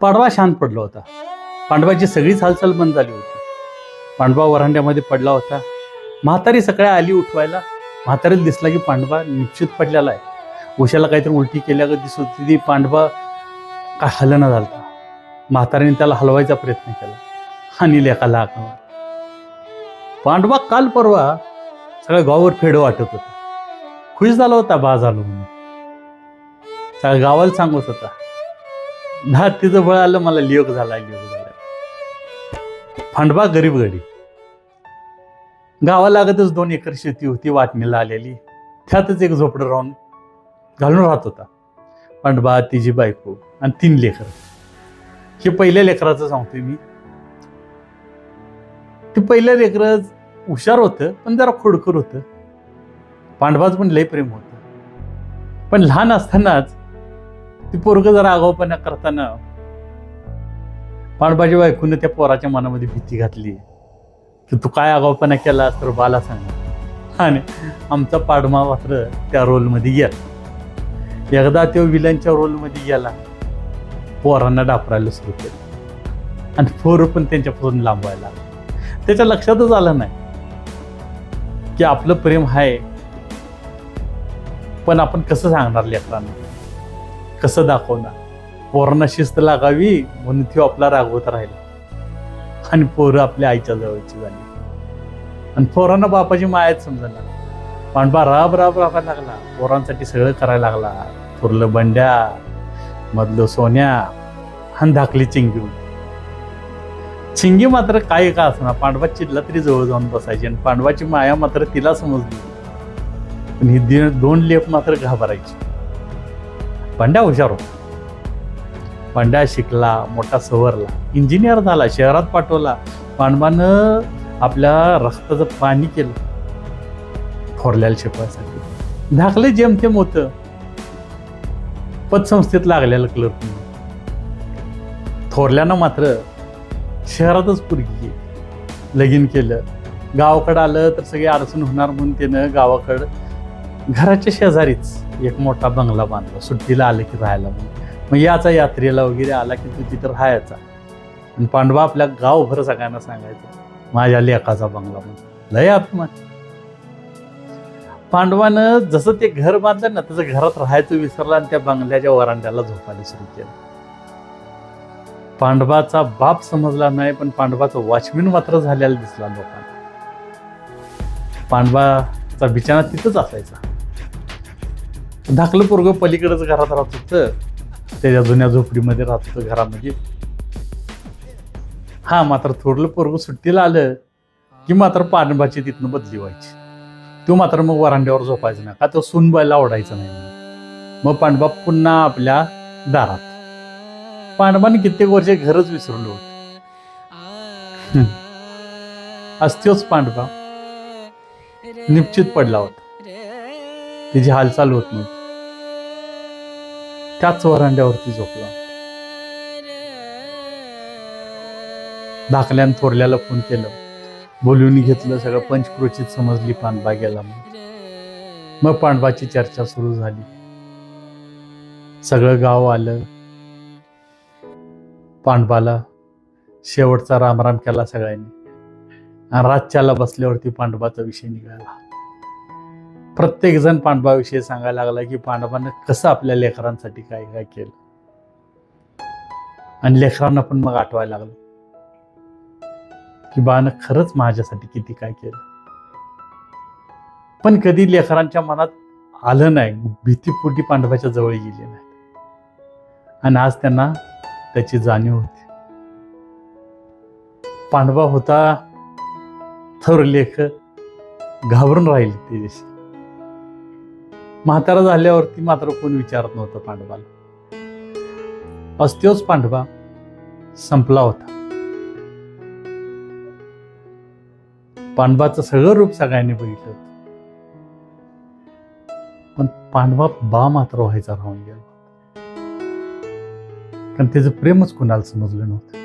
पांडवा शांत पडला होता. पांडवाची सगळीच हालचाल बंद झाली होती. पांडवा वरांड्यामध्ये पडला होता. म्हातारी सकाळी आली उठवायला. म्हातारीला दिसला की पांडवा निश्चित पडलेला आहे. उशाला काहीतरी उलटी केल्यागत दिसत होती ती. पांडवा काय हलना झालता. म्हातारीने त्याला हलवायचा प्रयत्न केला आणि लेकाला हाक मारला. पांडवा काल परवा सगळ्या गावावर फेड वाटत होता. खुश झाला होता बा झालो म्हणून. सगळ्या गावाला सांगत होता ना तिचं बळ आलं मला लियोग झाला. पांडवा गरीब गडी. गावालागतच 2 एकर शेती होती वाटणीला आलेली. त्यातच एक झोपडं राहून घालून राहत होता. पांडवा, तिची बायको आणि 3 लेकर. हे पहिल्या लेकराचं सांगतोय मी. ते पहिल्या लेकरं हुशार होतं पण जरा खोडकर होतं. पांडवाच पण लय प्रेम होतं. पण लहान असतानाच ती पोरग जरा आगाऊपणा करताना पांडवाच्या बायकोनं त्या पोराच्या मनामध्ये भीती घातली की तू काय आगाऊपणा केलास तर बाला सांग. आणि आमचा पांडवा मात्र त्या रोलमध्ये गेला. एकदा तो विलनच्या रोलमध्ये गेला. पोरांना डापरायला सुरू केलं आणि पोरं पण त्यांच्यापासून लांबवायला लागलं. त्याच्या लक्षातच आलं नाही की आपलं प्रेम आहे पण आपण कसं सांगणार लेकरांना, कसं दाखवणार. पोरांना शिस्त लागावी म्हणून तो आपला रागवत राहिला आणि पोरं आपल्या आईच्या जवळची झाली आणि पोरांना बापाची मायाच समजणार. पांडवा राब राबायला लागला. पोरांसाठी सगळं करायला लागला. थोरलं बंड्या, मधलं सोन्या आणि धाकली चिंगी होती. चिंगी मात्र काय का असणार पांडवा चिडला तरी जवळ जाऊन बसायची आणि पांडवाची माया मात्र तिला समजली. पण ही 2 लेप मात्र घाबरायची. बंड्या हुशार होता. बंड्या शिकला, मोठा सवरला, इंजिनियर झाला, शहरात पाठवला. पांडवानं आपल्या रक्ताचं पाणी केलं थोरल्याला शिकवायसाठी. धाकले जेमतेम होतं. पतसंस्थेत लागलेलं क्लर्क. थोरल्यानं मात्र शहरातच पुरगी लगीन केलं. गावाकडं आलं तर सगळी अडचण होणार म्हणून त्यानं गावाकडं घराच्या शेजारीच एक मोठा बंगला बांधला. सुट्टीला आलं की राहायला म्हणून. मग याचा यात्रेला वगैरे आला की तू तिथं राहायचा. आणि पांडवा आपल्या गावभर सगळ्यांना सांगायचं माझ्या लेकाचा बंगला म्हणून. लय अभिमान. पांडवानं जसं ते घर बांधलं ना तसं घरात राहायचं विसरलं आणि त्या बंगल्याच्या वरांड्याला झोपायला सुरू केलं. पांडवाचा बाप समजला नाही पण पांडवाचा वॉचमॅन मात्र झालेला दिसला लोकांना. पांडवाचा बिछाना तिथंच असायचा. धाकलं पोरगं पलीकडेच घरात राहत होतं. त्याच्या जुन्या झोपडीमध्ये राहत होतं घरामध्ये. हा मात्र थोरलं पोरगं सुट्टीला आलं की मात्र पांडवाची तिथनं बदली व्हायची. तो मात्र मग वरांड्यावर झोपायचा नाही का तो सुनबाईला ओढायचं नाही. मग पांडवा पुन्हा आपल्या दारात. पांडवाने कित्येक वर्ष घरच विसरलो होते. अस्त्योच पांडवा निश्चित पडला होता. तिची हालचाल होत नव्हती. त्याच वरांड्यावरती झोपला. धाकल्यान थोरल्याला फोन केलं, बोलवून घेतलं. सगळं पंचक्रोशीत समजली पांडवा गेला म्हणून. मग पांडवाची चर्चा सुरू झाली. सगळं गाव आलं. पांडवाला शेवटचा रामराम केला सगळ्यांनी. आणि रातच्याला बसल्यावरती पांडवाचा विषय निघाला. प्रत्येक जण पांडवाविषयी सांगायला लागला की पांडवानं कसं आपल्या लेकरांसाठी काय काय केलं. आणि लेकरांना पण मग आठवायला लागलं की बानं खरंच माझ्यासाठी किती काय केलं. पण कधी लेकरांच्या मनात आलं नाही. भीतीपोटी पांडवाच्या जवळ गेली नाही. आणि आज त्यांना त्याची जाणीव होती. पांडवा होता थोर लेख घाबरून राहिली त्याच्याशी. म्हातारा झाल्यावरती मात्र कोण विचारत नव्हतं पांडवाला. अस्त्योच पांडवा संपला होता. पांडवाचं सगळं रूप सगळ्यांनी बघितलं होतं. पण पांडवा बा मात्र व्हायचा राहून गेला. कारण त्याचं प्रेमच कुणाला समजलं नव्हतं.